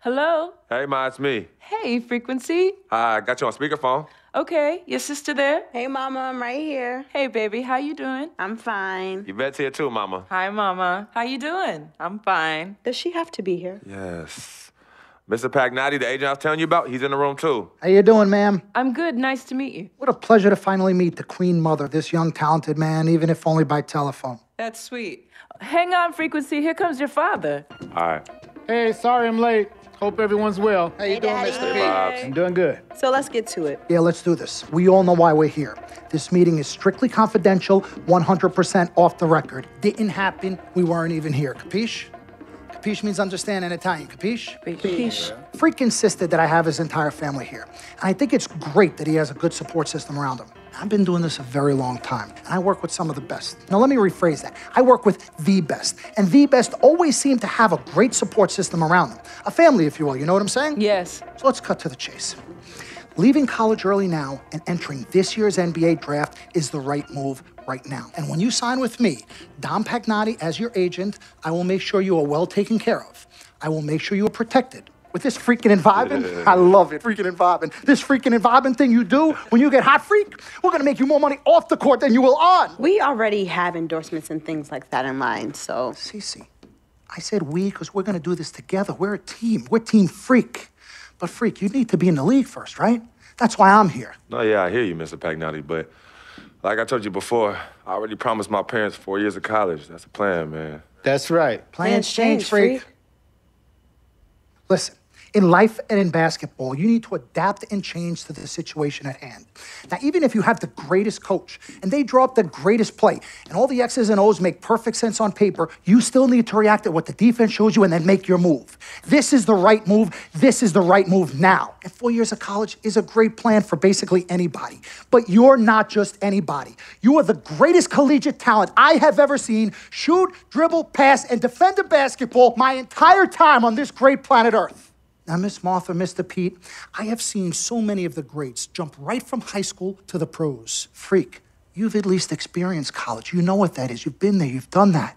Hello? Hey, Ma, it's me. Hey, Frequency. Hi, I got you on speakerphone. Okay, your sister there? Hey, Mama, I'm right here. Hey, baby, how you doing? I'm fine. Yvette's here too, Mama. Hi, Mama. How you doing? I'm fine. Does she have to be here? Yes. Mr. Pagnotti, the agent I was telling you about, he's in the room too. How you doing, ma'am? I'm good. Nice to meet you. What a pleasure to finally meet the Queen Mother, this young, talented man, even if only by telephone. That's sweet. Hang on, Frequency. Here comes your father. All right. Hey, sorry I'm late. Hope everyone's well. How you doing, Daddy. Mr. Hey, Bobs. I'm doing good. So let's get to it. Yeah, let's do this. We all know why we're here. This meeting is strictly confidential, 100% off the record. Didn't happen. We weren't even here. Capiche? Capiche means understand in Italian. Capiche? Capiche. Freak insisted that I have his entire family here. And I think it's great that he has a good support system around him. I've been doing this a very long time, and I work with some of the best. Now, let me rephrase that. I work with the best, and the best always seem to have a great support system around them. A family, if you will, you know what I'm saying? Yes. So let's cut to the chase. Leaving college early now and entering this year's NBA draft is the right move right now. And when you sign with me, Dom Pagnotti, as your agent, I will make sure you are well taken care of. I will make sure you are protected. With this freaking and vibing, I love it, freaking and vibing. This freaking and vibing thing you do when you get hot freak, we're gonna make you more money off the court than you will on. We already have endorsements and things like that in mind, so. Cece, I said we because we're gonna do this together. We're a team. We're Team Freak. But Freak, you need to be in the league first, right? That's why I'm here. No, yeah, I hear you, Mr. Pagnotti, but like I told you before, I already promised my parents 4 years of college. That's the plan, man. That's right. Plans change, Freak. Listen, in life and in basketball, you need to adapt and change to the situation at hand. Now, even if you have the greatest coach and they draw up the greatest play and all the X's and O's make perfect sense on paper, you still need to react to what the defense shows you and then make your move. This is the right move. This is the right move now. And 4 years of college is a great plan for basically anybody. But you're not just anybody. You are the greatest collegiate talent I have ever seen shoot, dribble, pass, and defend a basketball my entire time on this great planet Earth. Now, Miss Martha, Mr. Pete, I have seen so many of the greats jump right from high school to the pros. Freak, you've at least experienced college. You know what that is. You've been there. You've done that.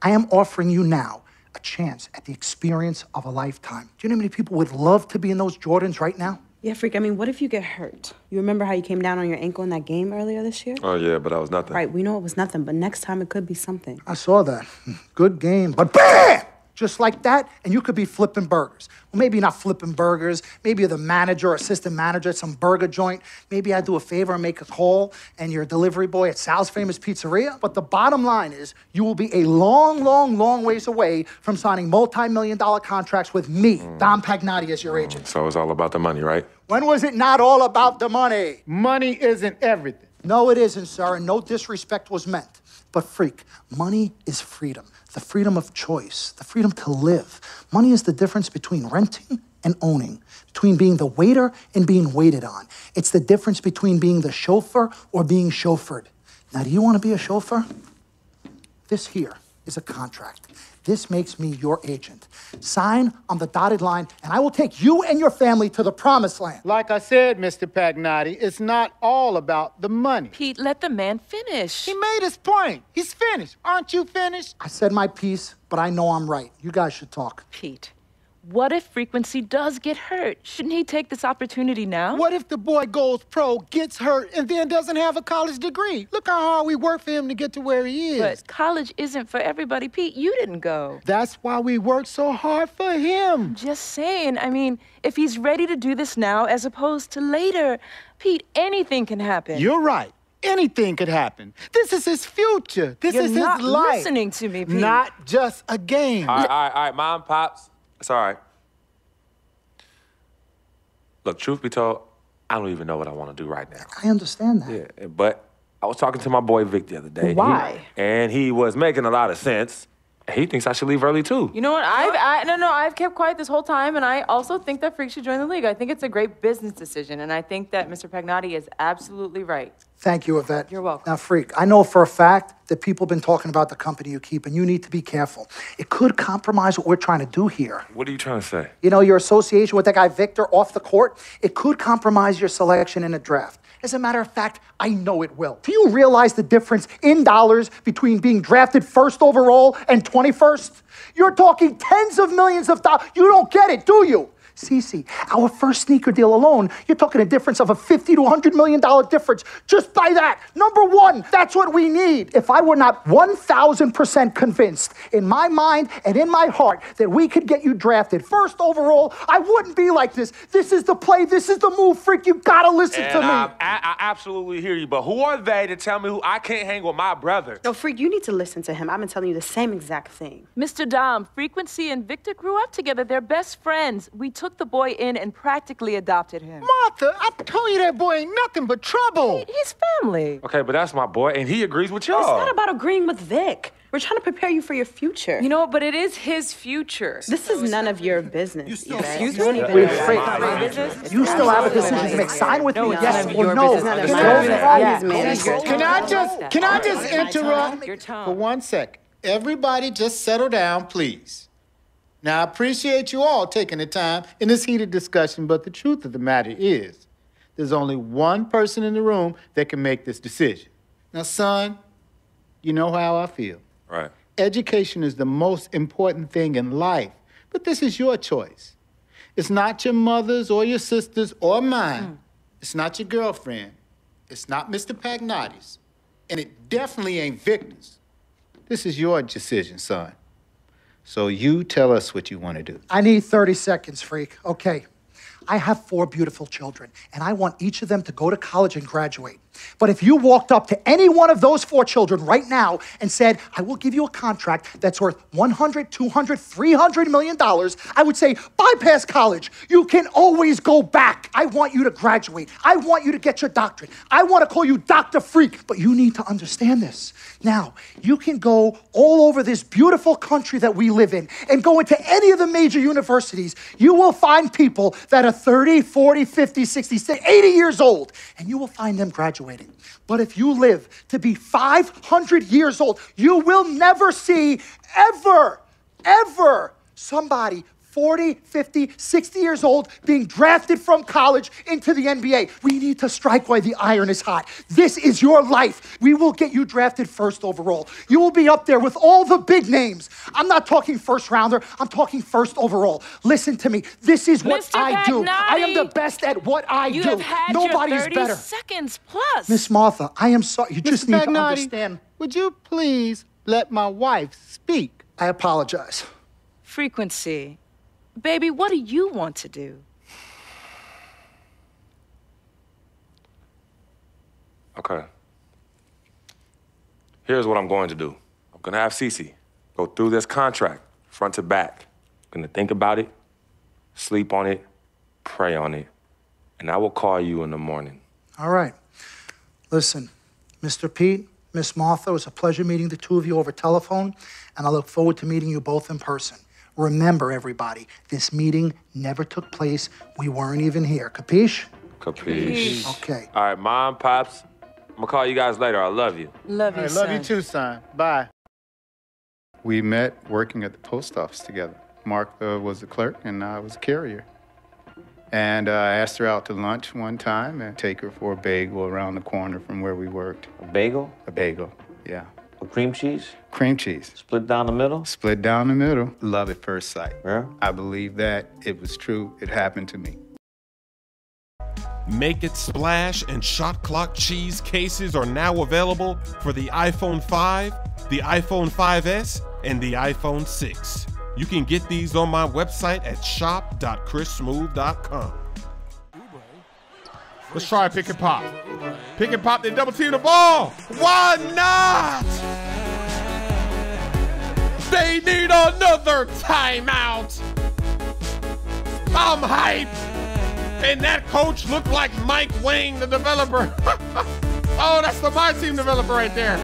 I am offering you now a chance at the experience of a lifetime. Do you know how many people would love to be in those Jordans right now? Yeah, Freak, I mean, what if you get hurt? You remember how you came down on your ankle in that game earlier this year? Oh, yeah, but that was nothing. Right, we know it was nothing, but next time it could be something. I saw that. Good game. But BAM! Just like that, and you could be flipping burgers. Well, maybe not flipping burgers. Maybe you're the manager or assistant manager at some burger joint. Maybe I do a favor and make a call, and you're a delivery boy at Sal's Famous Pizzeria. But the bottom line is, you will be a long, long, long ways away from signing multi-million-dollar contracts with me, Dom Pagnotti, as your agent. So it's all about the money, right? When was it not all about the money? Money isn't everything. No, it isn't, sir, and no disrespect was meant. But Freak, money is freedom. The freedom of choice, the freedom to live. Money is the difference between renting and owning, between being the waiter and being waited on. It's the difference between being the chauffeur or being chauffeured. Now, do you want to be a chauffeur? This here is a contract. This makes me your agent. Sign on the dotted line, and I will take you and your family to the promised land. Like I said, Mr. Pagnotti, it's not all about the money. Pete, let the man finish. He made his point. He's finished. Aren't you finished? I said my piece, but I know I'm right. You guys should talk. Pete, what if Frequency does get hurt? Shouldn't he take this opportunity now? What if the boy goes pro, gets hurt, and then doesn't have a college degree? Look how hard we work for him to get to where he is. But college isn't for everybody. Pete, you didn't go. That's why we work so hard for him. Just saying. I mean, if he's ready to do this now as opposed to later, Pete, anything can happen. You're right. Anything could happen. This is his future. This You're is his not life. listening to me, Pete. Not just a game. All right, Mom, Pops. It's all right. Look, truth be told, I don't even know what I want to do right now. I understand that. Yeah, but I was talking to my boy Vic the other day. Why? And he was making a lot of sense. He thinks I should leave early, too. You know what? I've kept quiet this whole time, and I also think that Freak should join the league. I think it's a great business decision, and I think that Mr. Pagnotti is absolutely right. Thank you, Yvette. You're welcome. Now, Freak, I know for a fact that people have been talking about the company you keep, and you need to be careful. It could compromise what we're trying to do here. What are you trying to say? You know, your association with that guy Victor off the court, it could compromise your selection in a draft. As a matter of fact, I know it will. Do you realize the difference in dollars between being drafted first overall and 21st? You're talking tens of millions of dollars. You don't get it, do you? Cece, our first sneaker deal alone, you're talking a difference of a $50 to $100 million difference just by that. Number one, that's what we need. If I were not 1,000% convinced in my mind and in my heart that we could get you drafted first overall, I wouldn't be like this. This is the play. This is the move, Freak. You gotta listen to me. I absolutely hear you, but who are they to tell me who I can't hang with my brother? No, Freak, you need to listen to him. I've been telling you the same exact thing. Mr. Dom, Frequency and Victor grew up together. They're best friends. We took the boy in and practically adopted him. Martha, I told you that boy ain't nothing but trouble. He's family. Okay, but that's my boy, and he agrees with y'all. It's not about agreeing with Vic. We're trying to prepare you for your future. You know, but it is his future. This is none of your business. You still don't even Wait, know Freak, why. you still have a decision to make. Sign with me, yes or no. Can I just interrupt for 1 second? Everybody just settle down, please. Now, I appreciate you all taking the time in this heated discussion, but the truth of the matter is, there's only one person in the room that can make this decision. Now, son, you know how I feel. Right. Education is the most important thing in life, but this is your choice. It's not your mother's or your sister's or mine. It's not your girlfriend. It's not Mr. Pagnotti's. And it definitely ain't Victor's. This is your decision, son. So you tell us what you want to do. I need 30 seconds, Freak. Okay. I have 4 beautiful children, and I want each of them to go to college and graduate. But if you walked up to any one of those 4 children right now and said, I will give you a contract that's worth $100, $200, $300 million, I would say, bypass college. You can always go back. I want you to graduate. I want you to get your doctorate. I want to call you Dr. Freak, but you need to understand this. Now, you can go all over this beautiful country that we live in and go into any of the major universities. You will find people that are 30, 40, 50, 60, 80 years old, and you will find them graduating. But if you live to be 500 years old, you will never see ever somebody 40, 50, 60 years old being drafted from college into the NBA. We need to strike while the iron is hot. This is your life. We will get you drafted first overall. You will be up there with all the big names. I'm not talking first rounder. I'm talking first overall. Listen to me. This is what Mr. I do. Pagnotti, I am the best at what I You do. have had Nobody your is 30 better. seconds plus. Miss Martha, I am sorry. You just Mr. need to Pagnotti, understand. would you please let my wife speak? I apologize. Frequency. Baby, what do you want to do? Okay. Here's what I'm going to do. I'm gonna have Cece go through this contract, front to back. I'm gonna think about it, sleep on it, pray on it, and I will call you in the morning. All right. Listen, Mr. Pete, Miss Martha, it was a pleasure meeting the two of you over telephone, and I look forward to meeting you both in person. Remember, everybody, this meeting never took place. We weren't even here. Capiche? Capiche. Okay. All right, Mom, Pops, I'm gonna call you guys later. I love you. Love you, I love you too, son. Bye. We met working at the post office together. Mark was the clerk and I was a carrier. And I asked her out to lunch one time and take her for a bagel around the corner from where we worked. A bagel? A bagel, yeah. A cream cheese? Cream cheese. Split down the middle? Split down the middle. Love at first sight. Yeah? I believe that it was true. It happened to me. Make It Splash and Shot Clock cheese cases are now available for the iPhone 5, the iPhone 5S, and the iPhone 6. You can get these on my website at shop.chrissmoove.com. Let's try pick and pop. Pick and pop, then double team the ball. Why not? They need another timeout. I'm hyped. And that coach looked like Mike Wang, the developer. Oh, that's the My Team developer right there.